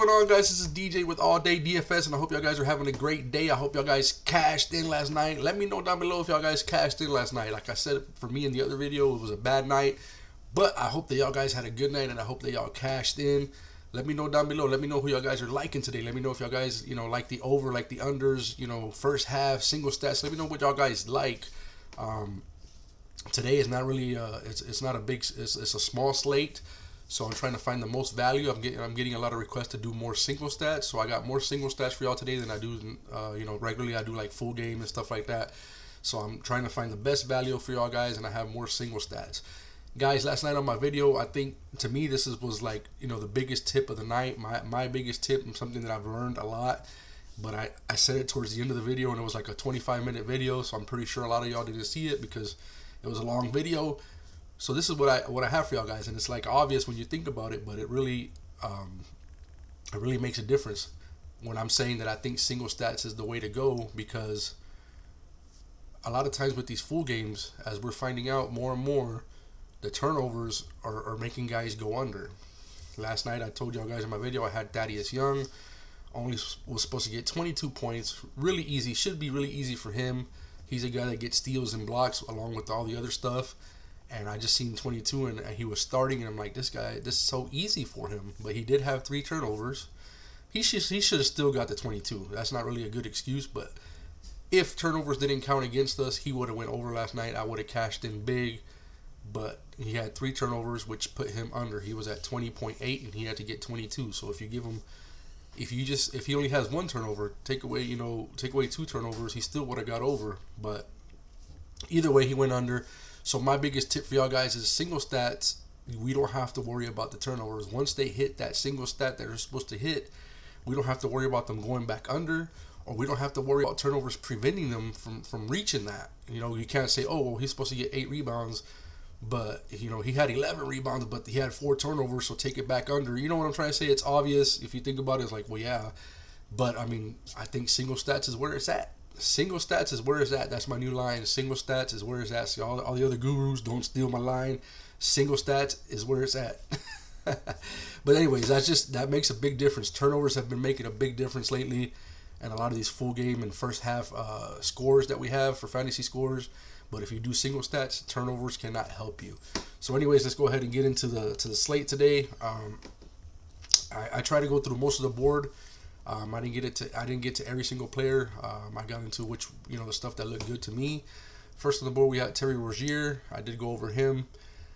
going on, guys? This is DJ with All Day DFS, and I hope y'all guys are having a great day. I hope y'all guys cashed in last night. Let me know down below if y'all guys cashed in last night. Like I said, for me in the other video, it was a bad night, but I hope that y'all guys had a good night, and I hope that y'all cashed in. Let me know down below. Let me know who y'all guys are liking today. Let me know if y'all guys, like the over, like the unders, first half, single stats. Let me know what y'all guys like. Today is not really, it's not a big, it's a small slate. So I'm trying to find the most value. I'm getting a lot of requests to do more single stats. So I got more single stats for y'all today than I do, regularly. I do like full game and stuff like that. So I'm trying to find the best value for y'all guys, and I have more single stats. Guys, last night on my video, I think to me this was like, the biggest tip of the night. My biggest tip, and something that I've learned a lot. But I said it towards the end of the video, and it was like a 25-minute video. So I'm pretty sure a lot of y'all didn't see it because it was a long video. So this is what I have for y'all guys, and it's like obvious when you think about it, but it really makes a difference when I'm saying that I think single stats is the way to go, because a lot of times with these full games, as we're finding out more and more, the turnovers are making guys go under. Last night I told y'all guys in my video I had Thaddeus Young, only was supposed to get 22 points, really easy, should be really easy for him. He's a guy that gets steals and blocks along with all the other stuff. And I just seen 22, and he was starting, and I'm like, this is so easy for him. But he did have 3 turnovers. He should have still got the 22. That's not really a good excuse, but if turnovers didn't count against us, he would have went over last night. I would have cashed in big, but he had 3 turnovers, which put him under. He was at 20.8, and he had to get 22. So if he only has 1 turnover, take away 2 turnovers, he still would have got over. But either way, he went under. So my biggest tip for y'all guys is single stats. We don't have to worry about the turnovers. Once they hit that single stat that they're supposed to hit, we don't have to worry about them going back under, or we don't have to worry about turnovers preventing them from reaching that. You can't say, oh, well, he's supposed to get 8 rebounds, but he had 11 rebounds, but he had 4 turnovers, so take it back under. You know what I'm trying to say? It's obvious. If you think about it, it's like, well, yeah. But, I mean, I think single stats is where it's at. Single stats is where it's at. That's my new line. Single stats is where it's at. See, all the other gurus, don't steal my line. Single stats is where it's at. But anyways, that makes a big difference. Turnovers have been making a big difference lately, and a lot of these full game and first half scores that we have for fantasy scores. But if you do single stats, turnovers cannot help you. So anyways, let's go ahead and get into the slate today. I try to go through most of the board. I didn't get to every single player. I got into which, the stuff that looked good to me. First on the board, we had Terry Rozier. I did go over him.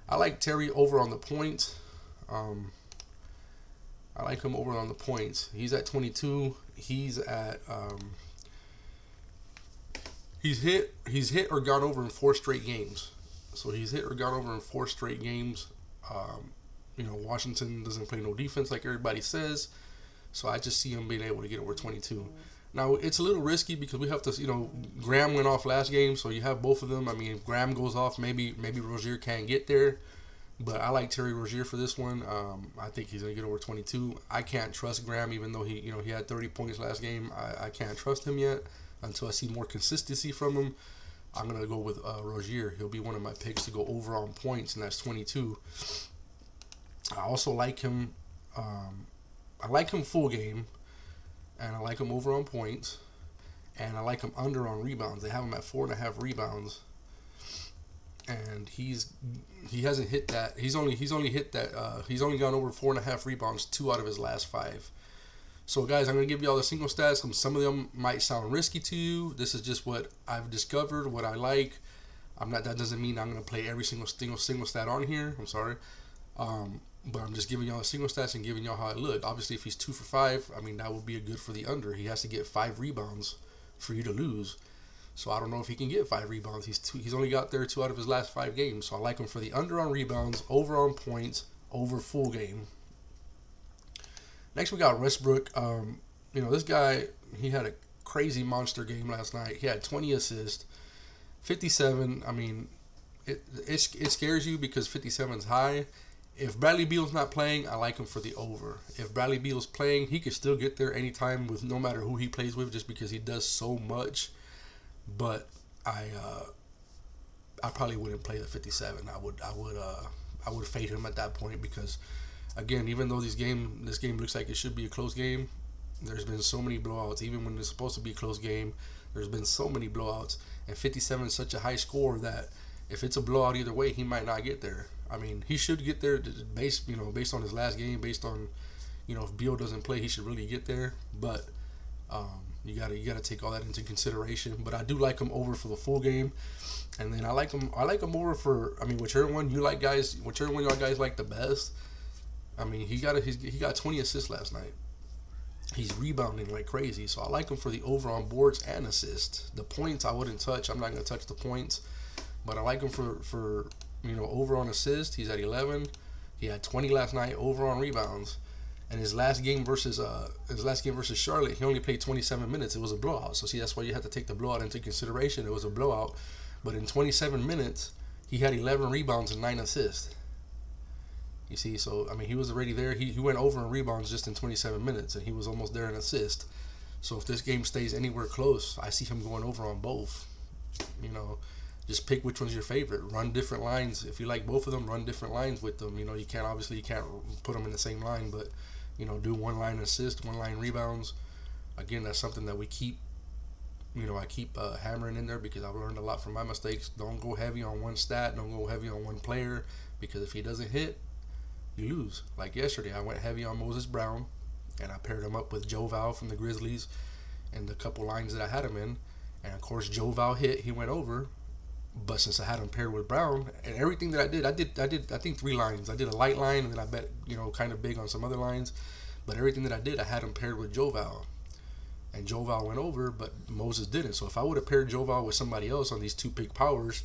I like Terry over on the points. I like him over on the points. He's at 22. He's at he's hit or gone over in 4 straight games. So he's hit or gone over in 4 straight games. Washington doesn't play no defense like everybody says. So I just see him being able to get over 22. Now, it's a little risky because we have to, Graham went off last game, so you have both of them. I mean, if Graham goes off, maybe Rozier can't get there. But I like Terry Rozier for this one. I think he's going to get over 22. I can't trust Graham, even though he had 30 points last game. I can't trust him yet until I see more consistency from him. I'm going to go with Rozier. He'll be one of my picks to go over on points, and that's 22. I also like him. I like him full game, and I like him over on points, and I like him under on rebounds. They have him at 4.5 rebounds, and he hasn't hit that. He's only hit that. He's only gone over 4.5 rebounds 2 out of his last 5. So guys, I'm gonna give you all the single stats. Some of them might sound risky to you. This is just what I've discovered, what I like. That doesn't mean I'm gonna play every single stat on here. I'm sorry. But I'm just giving y'all the single stats and giving y'all how it looked. Obviously, if he's 2 for 5, I mean, that would be a good for the under. He has to get 5 rebounds for you to lose. So I don't know if he can get 5 rebounds. He's only got there 2 out of his last 5 games. So I like him for the under on rebounds, over on points, over full game. Next, we got Westbrook. This guy, he had a crazy monster game last night. He had 20 assists, 57. I mean, it scares you because 57 is high. If Bradley Beal's not playing, I like him for the over. If Bradley Beal's playing, he could still get there anytime with no matter who he plays with, just because he does so much. But I probably wouldn't play the 57. I would fade him at that point because again, even though this game looks like it should be a close game, there's been so many blowouts. Even when it's supposed to be a close game, there's been so many blowouts. And 57 is such a high score that if it's a blowout either way, he might not get there. I mean, he should get there based on his last game, based on, if Beal doesn't play, he should really get there. But you gotta take all that into consideration. But I do like him over for the full game, and then I like him over for, whichever one you like, guys, whichever one y'all guys like the best. I mean, he got 20 assists last night. He's rebounding like crazy, so I like him for the over on boards and assists. The points I wouldn't touch. I'm not gonna touch the points, but I like him for over on assists. He's at 11. He had 20 last night. Over on rebounds, and his last game versus Charlotte, he only played 27 minutes. It was a blowout. So see, that's why you have to take the blowout into consideration. It was a blowout, but in 27 minutes, he had 11 rebounds and 9 assists. You see, so he was already there. He went over in rebounds just in 27 minutes, and he was almost there in assist. So if this game stays anywhere close, I see him going over on both. Just pick which one's your favorite. Run different lines. If you like both of them, run different lines with them. You can't put them in the same line, but do one line assist, one line rebounds. Again, that's something that we keep. I keep hammering in there because I've learned a lot from my mistakes. Don't go heavy on one stat. Don't go heavy on one player, because if he doesn't hit, you lose. Like yesterday, I went heavy on Moses Brown, and I paired him up with Joe Val from the Grizzlies and the couple lines that I had him in. And of course, Joe Val hit. He went over. But since I had him paired with Brown, and everything that I did, I think 3 lines. I did a light line, and then I bet, kind of big on some other lines. But everything that I did, I had him paired with Joe Val. And Joe Val went over, but Moses didn't. So if I would have paired Joe Val with somebody else on these 2 big powers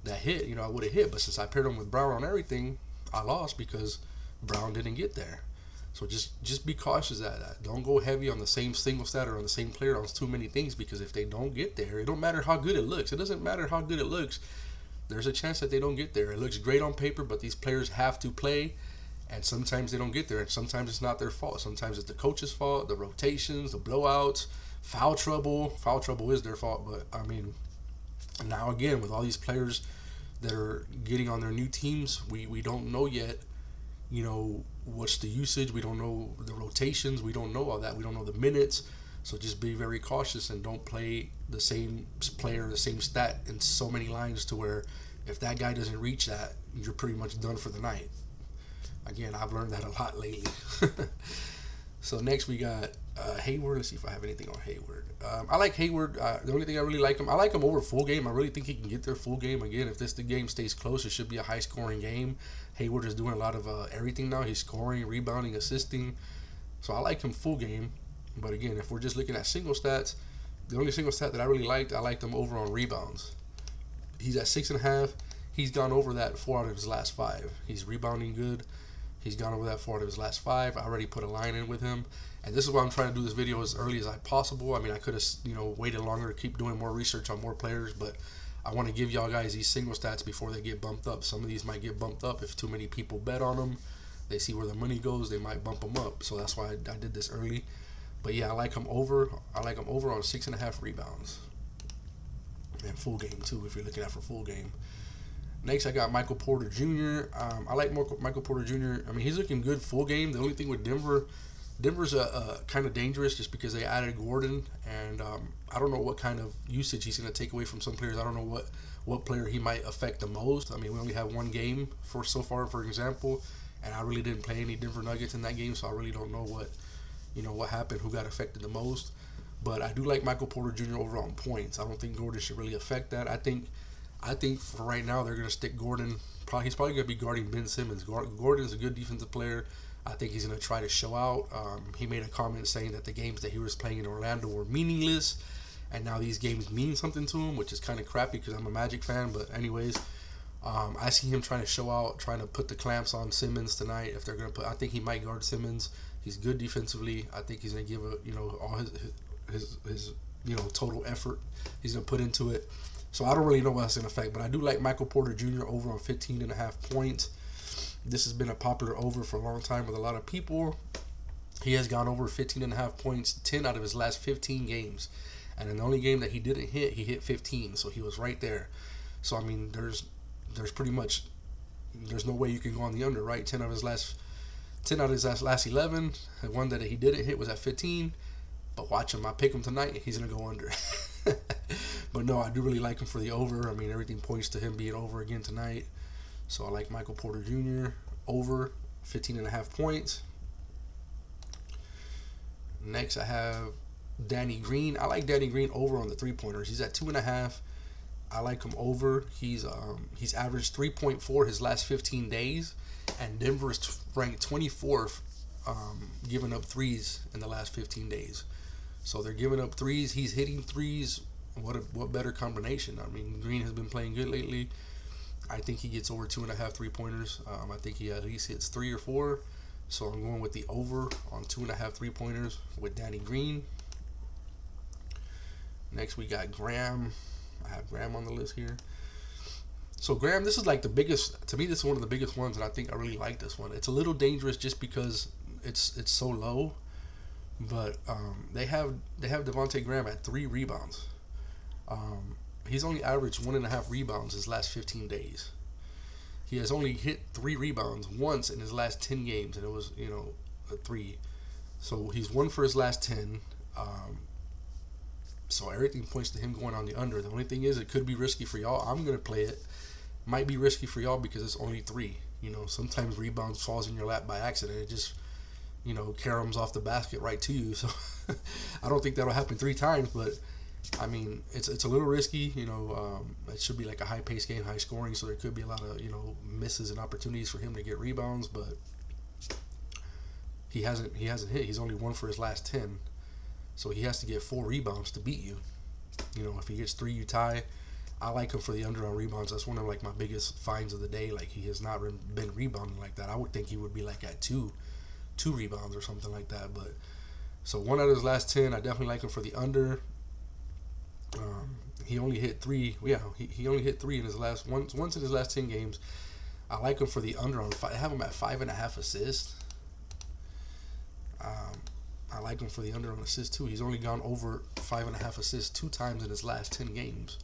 that hit, I would have hit. But since I paired him with Brown on everything, I lost because Brown didn't get there. So just be cautious of that. Don't go heavy on the same single stat or on the same player on too many things, because if they don't get there, it don't matter how good it looks. It doesn't matter how good it looks. There's a chance that they don't get there. It looks great on paper, but these players have to play, and sometimes they don't get there, and sometimes it's not their fault. Sometimes it's the coach's fault, the rotations, the blowouts, foul trouble. Foul trouble is their fault, but now again, with all these players that are getting on their new teams, we don't know yet, what's the usage. We don't know the rotations. We don't know all that. We don't know the minutes. So just be very cautious and don't play the same player, the same stat in so many lines to where if that guy doesn't reach that, you're pretty much done for the night. Again, I've learned that a lot lately. So next we got Hayward. Let's see if I have anything on Hayward. I like Hayward. The only thing I really like him, I like him over full game. I really think he can get there full game. Again, if the game stays close, it should be a high scoring game. Hayward is doing a lot of everything now. He's scoring, rebounding, assisting. So I like him full game. But again, if we're just looking at single stats, the only single stat that I really liked, I liked him over on rebounds. He's at 6.5. He's gone over that 4 out of his last 5. He's rebounding good. He's gone over that 4 out of his last 5. I already put a line in with him. And this is why I'm trying to do this video as early as possible. I could have, waited longer to keep doing more research on more players, but I want to give y'all guys these single stats before they get bumped up. Some of these might get bumped up if too many people bet on them. They see where the money goes, they might bump them up. So that's why I did this early. But yeah, I like him over. I like him over on 6.5 rebounds. And full game too, if you're looking at for full game. Next, I got Michael Porter Jr. I like Michael Porter Jr. He's looking good full game. The only thing with Denver's kind of dangerous just because they added Gordon, and I don't know what kind of usage he's going to take away from some players. I don't know what player he might affect the most. We only have 1 game so far, for example, and I really didn't play any Denver Nuggets in that game, so I really don't know what happened, who got affected the most. But I do like Michael Porter Jr. over on points. I don't think Gordon should really affect that. I think for right now they're going to stick Gordon. He's probably going to be guarding Ben Simmons. Gordon's a good defensive player. I think he's going to try to show out. He made a comment saying that the games that he was playing in Orlando were meaningless, and now these games mean something to him, which is kind of crappy because I'm a Magic fan. But anyways, I see him trying to show out, trying to put the clamps on Simmons tonight. If they're going to put, I think he might guard Simmons. He's good defensively. I think he's going to give all his total effort he's going to put into it. So I don't really know what that's going to affect, but I do like Michael Porter Jr. over on 15.5 points. This has been a popular over for a long time with a lot of people. He has gone over 15.5 points 10 out of his last 15 games. And in the only game that he didn't hit, he hit 15. So he was right there. So, there's pretty much, there's no way you can go on the under, right? 10 out of his last 10 out of his last 11. The one that he didn't hit was at 15. But watch him. I pick him tonight. He's going to go under. But no, I do really like him for the over. I mean, everything points to him being over again tonight. So I like Michael Porter Jr. over 15.5 points. Next, I have Danny Green. I like Danny Green over on the 3-pointers. He's at 2.5. I like him over. He's averaged 3.4 his last 15 days, and Denver is ranked 24th, giving up threes in the last 15 days. So they're giving up threes. He's hitting threes. What better combination? I mean, Green has been playing good lately. I think he gets over 2.5 3-pointers. I think he at least hits 3 or 4. So I'm going with the over on 2.5 3-pointers with Danny Green. Next we got Graham. I have Graham on the list here. So Graham, this is like the biggest, to me this is one of the biggest ones, and I think I really like this one. It's a little dangerous just because it's so low. But they have Devontae Graham at 3 rebounds. He's only averaged 1.5 rebounds his last 15 days. He has only hit 3 rebounds once in his last 10 games, and it was, a 3. So he's 1 for his last 10. So everything points to him going on the under. The only thing is, it could be risky for y'all. I'm going to play it. Might be risky for y'all because it's only 3. Sometimes rebounds falls in your lap by accident. It just, caroms off the basket right to you. So I don't think that'll happen 3 times, but I mean, it's a little risky. It should be like a high-paced game, high scoring, so there could be a lot of, misses and opportunities for him to get rebounds, but he hasn't hit. He's only 1 for his last 10. So he has to get 4 rebounds to beat you. If he gets 3, you tie. I like him for the under on rebounds. That's one of like my biggest finds of the day. Like, he has not been rebounding like that. I would think he would be like at 2 rebounds or something like that. But so 1 out of his last 10, I definitely like him for the under. He only hit 3. Yeah, he only hit 3 in his last once in his last 10 games. I like him for the under on 5. I have him at 5.5 assists. I like him for the under on assists too. He's only gone over 5.5 assists 2 times in his last 10 games.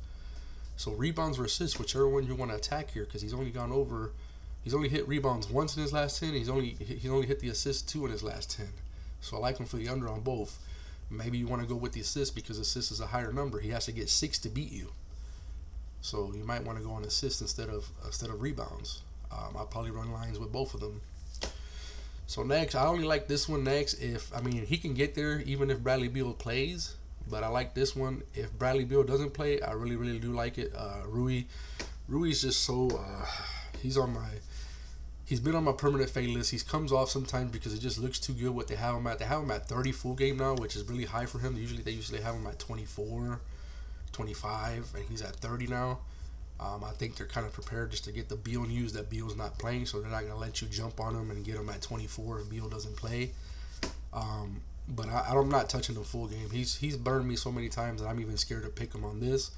So rebounds or assists, whichever one you want to attack here, because he's only hit rebounds once in his last 10. He's only hit the assists 2 in his last 10. So I like him for the under on both. Maybe you want to go with the assist because assist is a higher number. He has to get 6 to beat you. So you might want to go on assist instead of rebounds. I'll probably run lines with both of them. So next, I only like this one next he can get there even if Bradley Beal plays. But I like this one. If Bradley Beal doesn't play, I really, really do like it. Rui's just so, he's been on my permanent fade list. He comes off sometimes because it just looks too good what they have him at. They have him at 30 full game now, which is really high for him. They usually have him at 24, 25, and he's at 30 now. I think they're kind of prepared just to get the Beal news that Beal's not playing, so they're not going to let you jump on him and get him at 24 if Beal doesn't play. But I'm not touching the full game. He's burned me so many times that I'm even scared to pick him on this.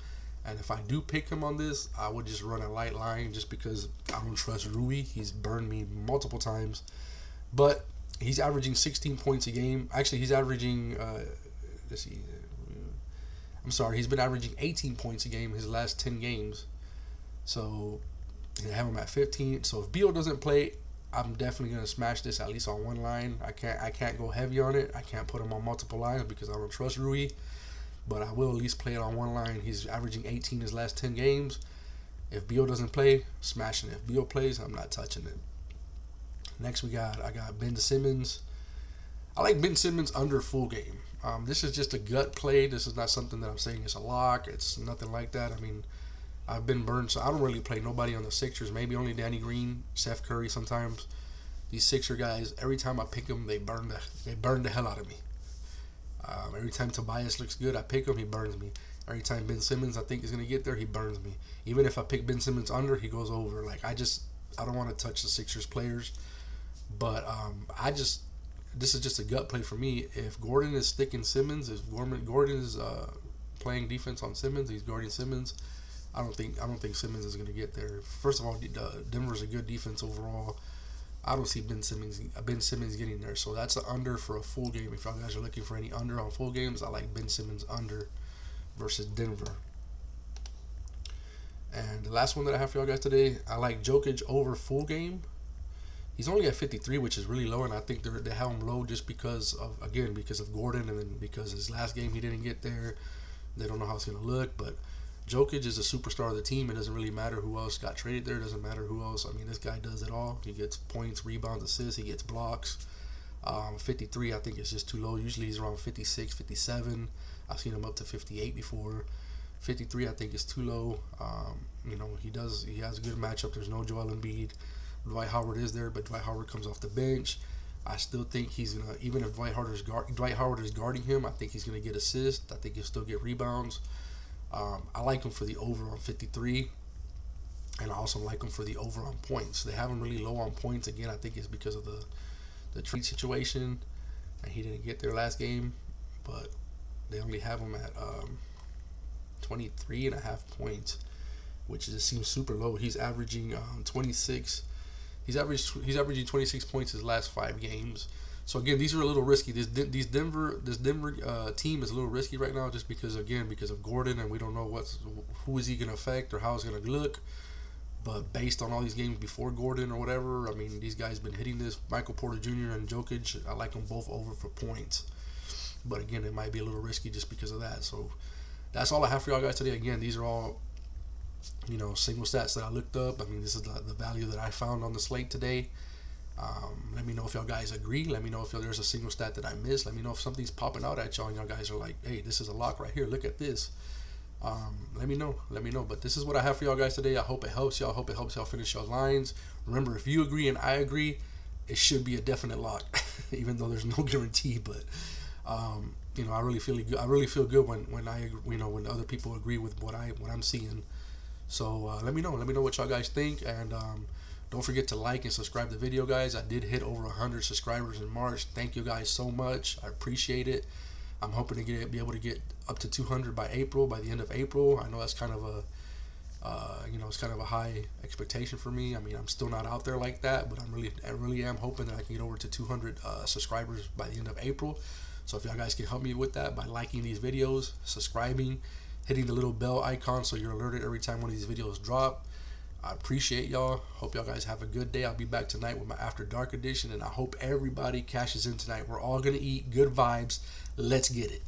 And if I do pick him on this, I would just run a light line just because I don't trust Rui. He's burned me multiple times. But he's averaging 16 points a game. Actually, he's averaging, he's been averaging 18 points a game his last 10 games. So I have him at 15. So if Beal doesn't play, I'm definitely going to smash this at least on one line. I can't go heavy on it. I can't put him on multiple lines because I don't trust Rui. But I will at least play it on one line. He's averaging 18 his last 10 games. If Beal doesn't play, smashing it. If Beal plays, I'm not touching it. Next I got Ben Simmons. I like Ben Simmons under full game. This is just a gut play. This is not something that I'm saying it's a lock. It's nothing like that. I mean, I've been burned, so I don't really play nobody on the Sixers. Maybe only Danny Green, Seth Curry sometimes. These Sixer guys, every time I pick them, they burn the hell out of me. Every time Tobias looks good, I pick him, he burns me. Every time Ben Simmons I think is going to get there, he burns me. Even if I pick Ben Simmons under, he goes over. Like, I don't want to touch the Sixers players. But this is just a gut play for me. If Gordon is sticking Simmons, if Gordon is playing defense on Simmons, he's guarding Simmons, I don't think Simmons is going to get there. First of all, Denver's a good defense overall. I don't see Ben Simmons getting there. So that's the under for a full game. If y'all guys are looking for any under on full games, I like Ben Simmons under versus Denver. And the last one that I have for y'all guys today, I like Jokic over full game. He's only at 53, which is really low, and I think they have him low just because of Gordon, and then because his last game he didn't get there. They don't know how it's going to look, but Jokic is a superstar of the team. It doesn't really matter who else got traded there. It doesn't matter who else. I mean, this guy does it all. He gets points, rebounds, assists. He gets blocks. 53, I think, is just too low. Usually he's around 56, 57. I've seen him up to 58 before. 53, I think, is too low. He has a good matchup. There's no Joel Embiid. Dwight Howard is there, but Dwight Howard comes off the bench. I still think he's gonna, even if Dwight Howard is guarding him, I think he's gonna get assists. I think he'll still get rebounds. I like him for the over on 53, and I also like him for the over on points. They have him really low on points. Again, I think it's because of the trade situation, and he didn't get there last game, but they only have him at 23.5 points, which just seems super low. He's averaging 26. He's averaging 26 points his last 5 games. So again, these are a little risky. This Denver team is a little risky right now, just because of Gordon, and we don't know who is he going to affect or how it's going to look. But based on all these games before Gordon or whatever, I mean, these guys been hitting this. Michael Porter Jr. and Jokic, I like them both over for points. But again, it might be a little risky just because of that. So that's all I have for y'all guys today. Again, these are all single stats that I looked up. I mean, this is the value that I found on the slate today. Let me know if y'all guys agree. Let me know if there's a single stat that I missed. Let me know if something's popping out at y'all and y'all guys are like, hey, this is a lock right here. Look at this. Let me know. But this is what I have for y'all guys today. I hope it helps y'all. I hope it helps y'all finish your lines. Remember, if you agree and I agree, it should be a definite lock, even though there's no guarantee. But I really feel good. I really feel good when other people agree with what I'm seeing. So let me know what y'all guys think, and don't forget to like and subscribe to the video, guys. I did hit over 100 subscribers in March. Thank you guys so much. I appreciate it. I'm hoping to be able to get up to 200 by the end of April. I know that's kind of it's kind of a high expectation for me. I mean, I'm still not out there like that, but I really am hoping that I can get over to 200 subscribers by the end of April. So if y'all guys can help me with that by liking these videos, subscribing, hitting the little bell icon so you're alerted every time one of these videos drop. I appreciate y'all. Hope y'all guys have a good day. I'll be back tonight with my After Dark edition, and I hope everybody cashes in tonight. We're all going to eat. Good vibes. Let's get it.